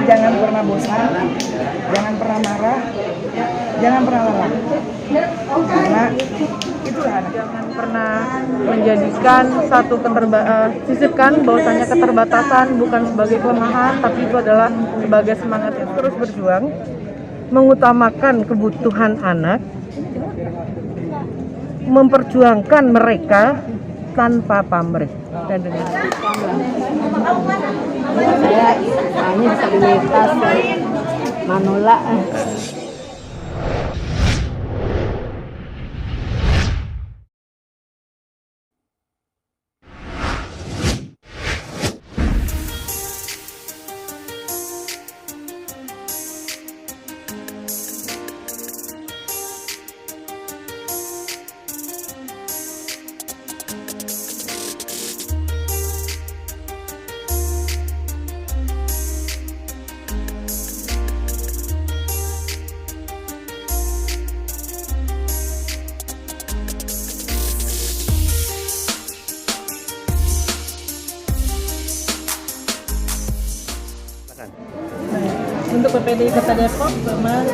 jangan pernah bosan, jangan pernah marah, jangan pernah lelah. Karena itulah anak. Jangan pernah menjadikan satu sisipkan bahwasanya keterbatasan bukan sebagai kelemahan, tapi itu adalah sebagai semangat yang terus berjuang, mengutamakan kebutuhan anak, memperjuangkan mereka tanpa pamrih. Dan dengan saya hanya disabilitas Manula. untuk PPDI Kota Depok, memang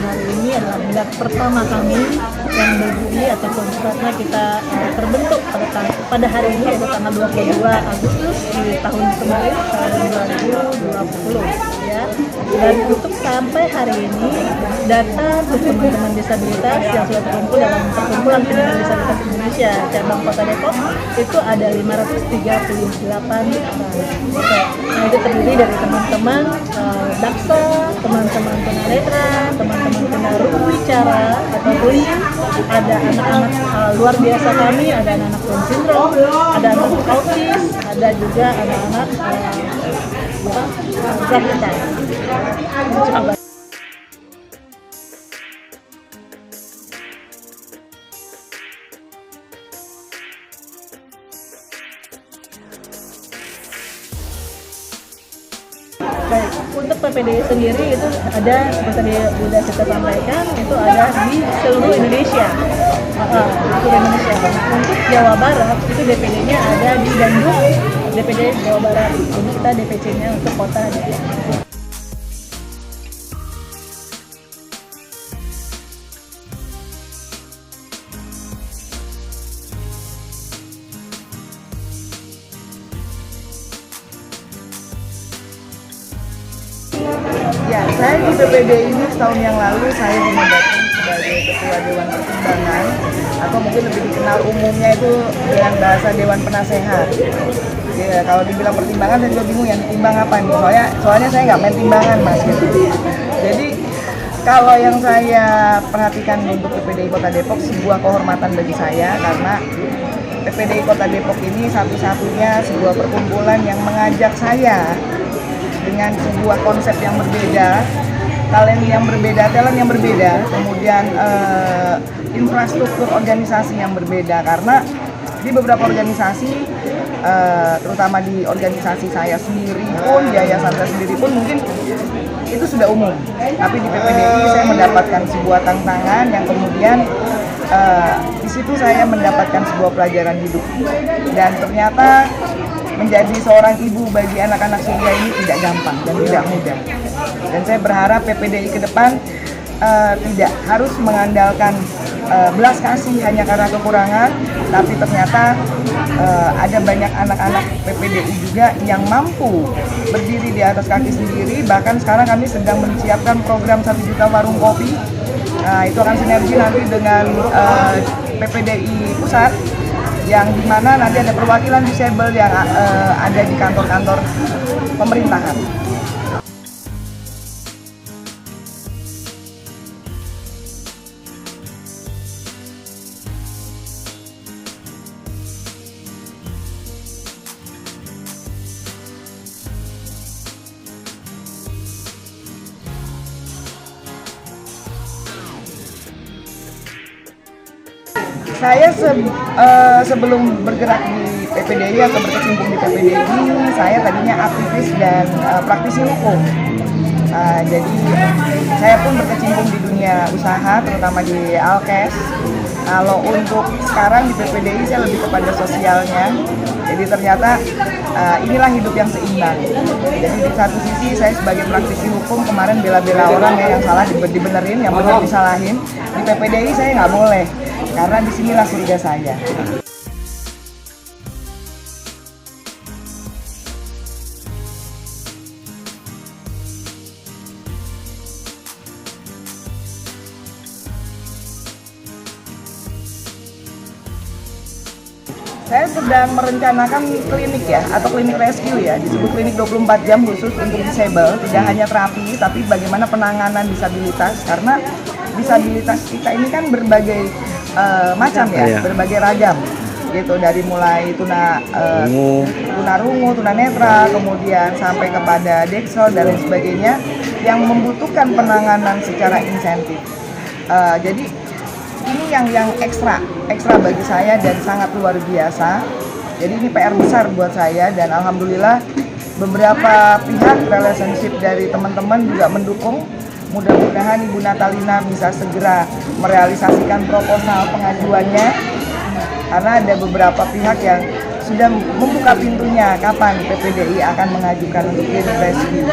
hari ini adalah bulan pertama kami yang berdiri ataupun tepatnya kita terbentuk pada hari ini, yaitu tanggal 22 Agustus di tahun kemarin, tahun 2020 ya. Dan untuk sampai hari ini data untuk teman-teman disabilitas yang sudah terkumpul dalam perkumpulan penyandang disabilitas Indonesia cabang Kota Depok itu ada 538 orang. Nah, itu terdiri dari teman-teman daksa, teman-teman tunanetra, teman-teman tunarungu bicara atau tuli, ada anak-anak luar biasa kami, ada anak-anak Down syndrome, ada anak autis, ada juga anak-anak grafita. Baik, untuk PPDI sendiri itu ada seperti sudah kita sampaikan, itu ada di seluruh Indonesia. Untuk Jawa Barat itu DPD-nya ada di Bandung, DPD Jawa Barat. Jadi kita DPC-nya untuk kota Depok. Ya, saya di PPDI ini setahun yang lalu saya dinobatkan sebagai Ketua Dewan Pertimbangan, atau mungkin lebih dikenal umumnya itu dengan bahasa Dewan Penasehat. Ya, kalau dibilang pertimbangan saya juga bingung yang timbang apa nih, soalnya saya nggak main timbangan mas gitu. Jadi kalau yang saya perhatikan untuk PPDI Kota Depok sebuah kehormatan bagi saya, karena PPDI Kota Depok ini satu-satunya sebuah perkumpulan yang mengajak saya dengan sebuah konsep yang berbeda, talent yang berbeda, kemudian infrastruktur organisasi yang berbeda. Karena di beberapa organisasi, terutama di organisasi saya sendiri pun, yayasan saya sendiri pun mungkin itu sudah umum. Tapi di PPDI saya mendapatkan sebuah tantangan yang kemudian di situ saya mendapatkan sebuah pelajaran hidup. Dan ternyata menjadi seorang ibu bagi anak-anak Surya ini tidak gampang dan tidak mudah. Dan saya berharap PPDI ke depan tidak harus mengandalkan belas kasih hanya karena kekurangan, tapi ternyata ada banyak anak-anak PPDI juga yang mampu berdiri di atas kaki sendiri. Bahkan sekarang kami sedang menyiapkan program 1 juta warung kopi. Nah, itu akan sinergi nanti dengan PPDI pusat, yang dimana nanti ada perwakilan disabel yang ada di kantor-kantor pemerintahan. Saya sebelum bergerak di PPDI atau berkecimpung di PPDI, saya tadinya aktivis dan praktisi hukum. Jadi saya pun berkecimpung di dunia usaha, terutama di Alkes. Kalau untuk sekarang di PPDI saya lebih kepada sosialnya. Jadi ternyata inilah hidup yang seimbang. Jadi di satu sisi saya sebagai praktisi hukum kemarin bela-bela orang ya, yang salah dibenerin, yang benar disalahin. Di PPDI saya nggak boleh, karena disinilah surga saya. Saya sedang merencanakan klinik ya, atau klinik rescue ya, disebut klinik 24 jam khusus untuk disable, tidak hanya terapi, tapi bagaimana penanganan disabilitas, karena disabilitas kita ini kan berbagai macam ya, berbagai ragam, gitu, dari mulai tunarungu, tunanetra, kemudian sampai kepada Dexel dan lain sebagainya, yang membutuhkan penanganan secara insentif. Jadi ini yang ekstra bagi saya dan sangat luar biasa. Jadi ini PR besar buat saya, dan alhamdulillah beberapa pihak relationship dari teman-teman juga mendukung. Mudah-mudahan Ibu Natalina bisa segera merealisasikan proposal pengajuannya, karena ada beberapa pihak yang sudah membuka pintunya kapan PPDI akan mengajukan untuk klinik rescue.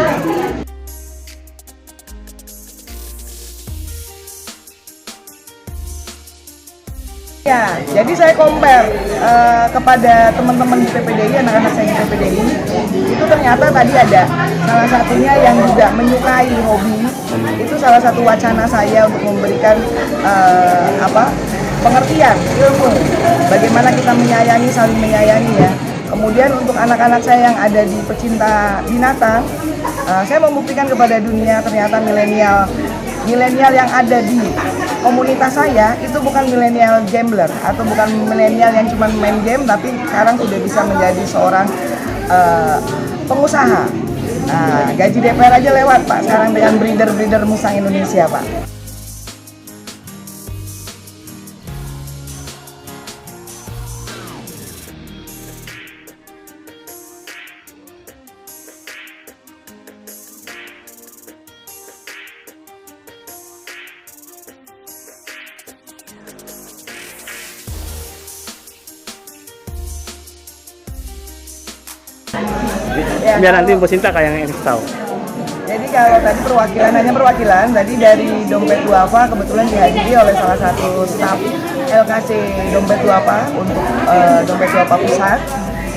Ya, jadi saya compare kepada teman-teman di PPDI, anak-anak saya di PPDI, itu ternyata tadi ada salah satunya yang juga menyukai hobi. Itu salah satu wacana saya untuk memberikan pengertian ilmu, bagaimana kita menyayangi, saling menyayangi ya. Kemudian untuk anak-anak saya yang ada di pecinta binatang, saya membuktikan kepada dunia ternyata milenial yang ada di komunitas saya itu bukan milenial gambler atau bukan milenial yang cuma main game, tapi sekarang sudah bisa menjadi seorang pengusaha. Nah, gaji DPR aja lewat Pak sekarang dengan breeder musang Indonesia Pak. Ya, biar nanti Bu Sinta kayak yang tahu. Jadi kalau tadi perwakilan, tadi dari Dompet Duafa kebetulan dihadiri oleh salah satu staf LKC Dompet Duafa untuk Dompet Duafa Pusat,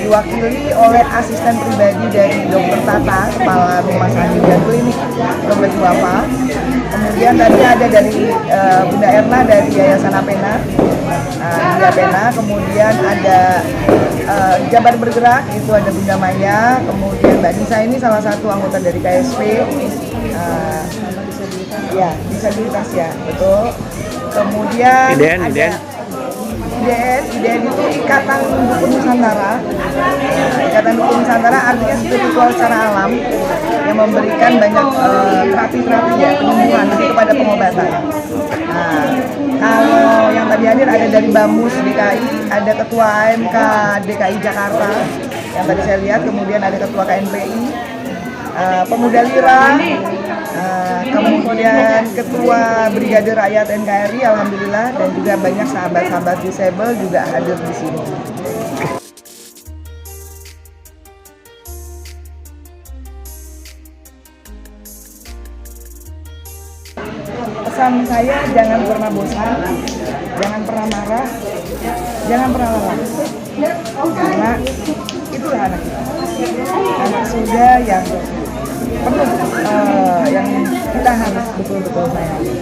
diwakili oleh asisten pribadi dari Dr. Tata, Kepala Rumah Sakit dan Klinik Dompet Duafa. Kemudian tadi ada dari Bunda Erna dari Yayasan Apena, kemudian ada Jabar Bergerak, itu ada Bunda Maya, kemudian Mbak Nisa ini salah satu anggota dari KSP, ya disabilitas ya, betul. Kemudian IDN itu Ikatan Dukun Nusantara. Ikatan Dukun Nusantara artinya spiritual secara alam yang memberikan banyak terapi-terapi ya, penyembuhan lebih kepada pengobatan. Nah, kalau yang tadi hadir ada dari Bamus DKI, ada Ketua AMK DKI Jakarta yang tadi saya lihat, kemudian ada Ketua KNPI, Pemuda Lira, kemudian Ketua Brigade Rakyat NKRI, alhamdulillah, dan juga banyak sahabat-sahabat disable juga hadir di sini. Pesan saya, jangan pernah bosan, jangan pernah marah, jangan pernah lelah, karena itulah anak kita, anak surga yang penuh, yang kita harus betul-betul sayangi.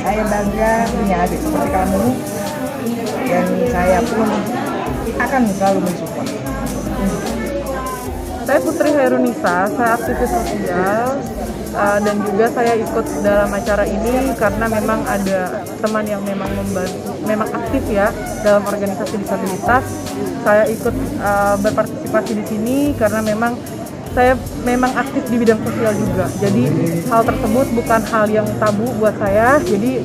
Saya bangga punya adik seperti kamu, dan saya pun akan selalu mensupport. Saya Putri Hairunisa, saya aktivis sosial, dan juga saya ikut dalam acara ini karena memang ada teman yang memang aktif ya dalam organisasi disabilitas. Saya ikut berpartisipasi di sini karena memang saya aktif di bidang sosial juga. Jadi hal tersebut bukan hal yang tabu buat saya. Jadi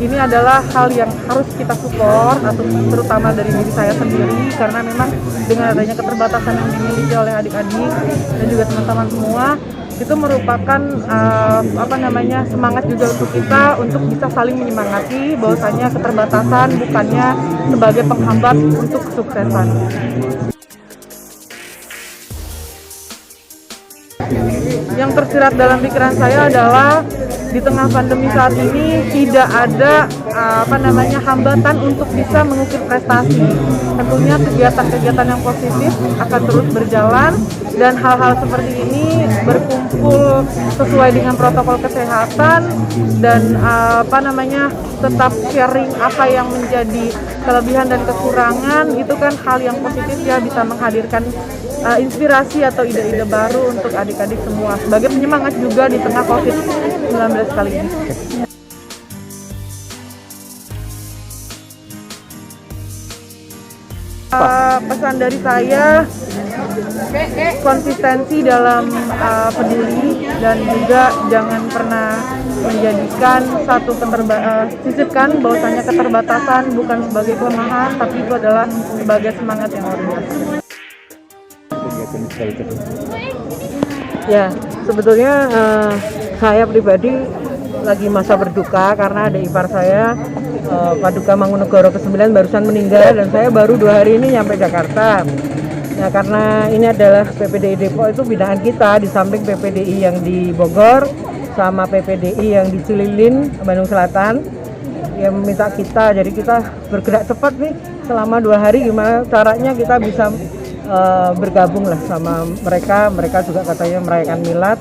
ini adalah hal yang harus kita support, atau terutama dari diri saya sendiri, karena memang dengan adanya keterbatasan yang dimiliki oleh adik-adik dan juga teman-teman semua, itu merupakan semangat juga untuk kita untuk bisa saling menyemangati bahwasanya keterbatasan bukannya sebagai penghambat untuk kesuksesan. Yang tersirat dalam pikiran saya adalah di tengah pandemi saat ini tidak ada hambatan untuk bisa mengukir prestasi. Tentunya kegiatan-kegiatan yang positif akan terus berjalan dan hal-hal seperti ini berkumpul sesuai dengan protokol kesehatan dan tetap sharing apa yang menjadi kelebihan dan kekurangan, itu kan hal yang positif ya, bisa menghadirkan inspirasi atau ide-ide baru untuk adik-adik semua sebagai penyemangat juga di tengah COVID-19 kali ini. Pesan dari saya, konsistensi dalam peduli dan juga jangan pernah menjadikan sisipkan bahwasanya keterbatasan bukan sebagai kelemahan, tapi itu adalah sebagai semangat yang luar biasa. Ya, sebetulnya saya pribadi lagi masa berduka karena ada ipar saya, Paduka Mangunegoro ke-9 barusan meninggal dan saya baru 2 hari ini nyampe Jakarta. Ya, karena ini adalah PPDI Depok itu binaan kita, di samping PPDI yang di Bogor sama PPDI yang di Cililin, Bandung Selatan, yang meminta kita, jadi kita bergerak cepat nih selama 2 hari gimana caranya kita bisa bergabung lah sama mereka juga katanya merayakan milad.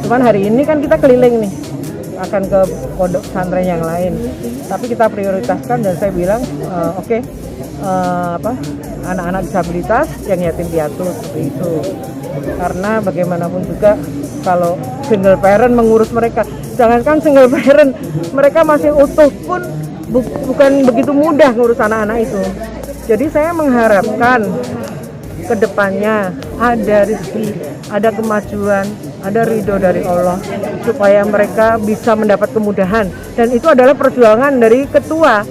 Cuman hari ini kan kita keliling nih, akan ke pondok pesantren yang lain, tapi kita prioritaskan dan saya bilang anak-anak disabilitas yang yatim piatu seperti itu, karena bagaimanapun juga kalau single parent mengurus mereka, jangankan single parent, mereka masih utuh pun bukan begitu mudah ngurus anak-anak itu. Jadi saya mengharapkan kedepannya ada rezeki, ada kemajuan, ada ridho dari Allah supaya mereka bisa mendapat kemudahan, dan itu adalah perjuangan dari ketua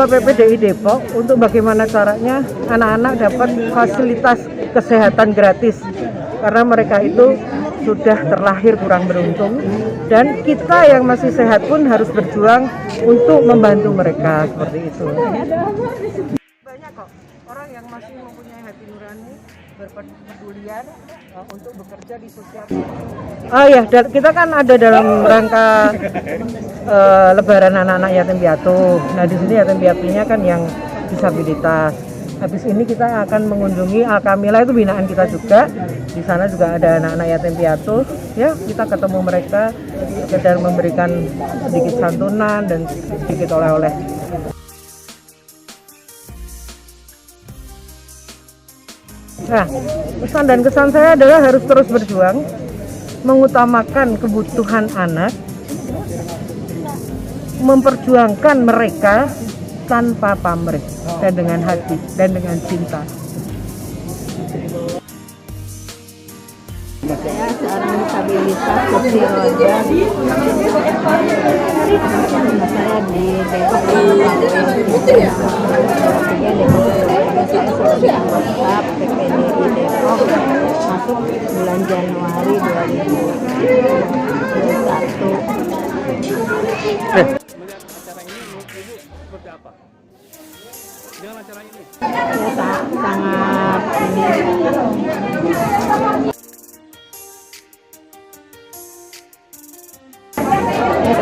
PPDI Depok untuk bagaimana caranya anak-anak dapat fasilitas kesehatan gratis, karena mereka itu sudah terlahir kurang beruntung dan kita yang masih sehat pun harus berjuang untuk membantu mereka seperti itu. Banyak kok orang yang masih mempunyai hati nurani, berpedulian untuk bekerja di sosial. Ya, kita kan ada dalam rangka Lebaran anak-anak yatim piatu. Nah, di sini yatim piatunya kan yang disabilitas. Habis ini kita akan mengunjungi Alkamila, itu binaan kita juga. Di sana juga ada anak-anak yatim piatu. Ya, kita ketemu mereka, sekedar memberikan sedikit santunan dan sedikit oleh-oleh. Nah, pesan dan kesan saya adalah harus terus berjuang, mengutamakan kebutuhan anak, memperjuangkan mereka tanpa pamrih dan dengan hati dan dengan cinta. Saya seorang disabilitas kursi roda. Saya di Depok saya sebagai anggota PPDI Depok masuk bulan Januari 2021. Melihat acara ini, menurut Ibu seperti apa? Dengan acara ini? Ya, sangat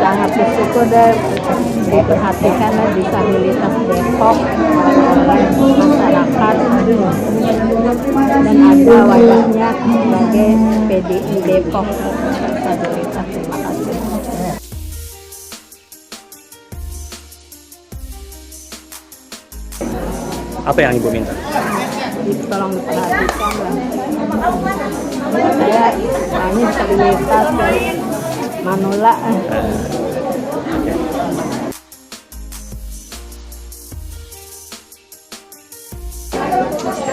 sangat bersyukur dan diperhatikan disabilitas Depok oleh masyarakat dan ada wadahnya sebagai PDI Depok disabilitas. Terima kasih. Apa yang Ibu minta? Tolong diperhatikan lah. Saya hanya disabilitas manula.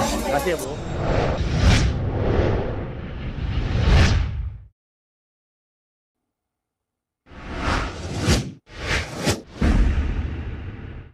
Terima kasih ya Bu.